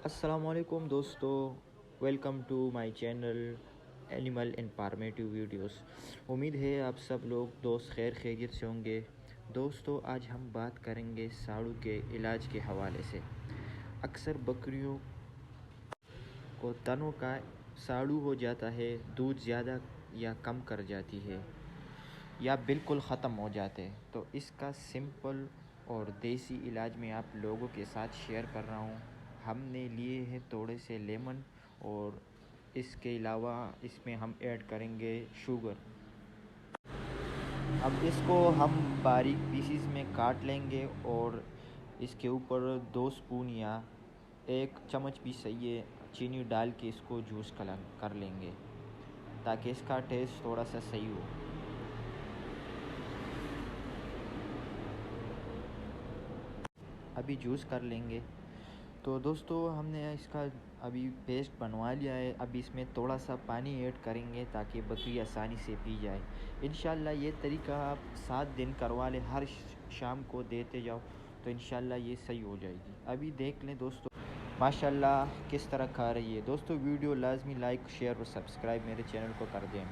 अस्सलामुअलैकुम दोस्तों, welcome to my channel animal informative videos. उम्मीद है आप सब लोग दोस्त खैर खैरियत से होंगे। दोस्तों, आज हम बात करेंगे साड़ू के इलाज के हवाले से। अक्सर बकरियों को तनों का साड़ू हो जाता है, दूध ज़्यादा या कम कर जाती है या बिल्कुल ख़त्म हो जाते हैं। तो इसका सिंपल और देसी इलाज मैं आप लोगों के साथ शेयर कर रहा हूँ। हमने लिए हैं थोड़े से लेमन और इसके अलावा इसमें हम ऐड करेंगे शुगर। अब इसको हम बारीक पीसीस में काट लेंगे और इसके ऊपर 2 स्पून या 1 चम्मच भी सही है चीनी डाल के इसको जूस कर लेंगे ताकि इसका टेस्ट थोड़ा सा सही हो। अभी जूस कर लेंगे। तो दोस्तों, हमने इसका अभी पेस्ट बनवा लिया है। अभी इसमें थोड़ा सा पानी ऐड करेंगे ताकि बकरी आसानी से पी जाए। इंशाल्लाह ये तरीका आप 7 दिन करवा लें, हर शाम को देते जाओ तो इंशाल्लाह ये सही हो जाएगी। अभी देख लें दोस्तों माशाल्लाह किस तरह खा रही है। दोस्तों, वीडियो लाजमी लाइक शेयर और सब्सक्राइब मेरे चैनल को कर दें।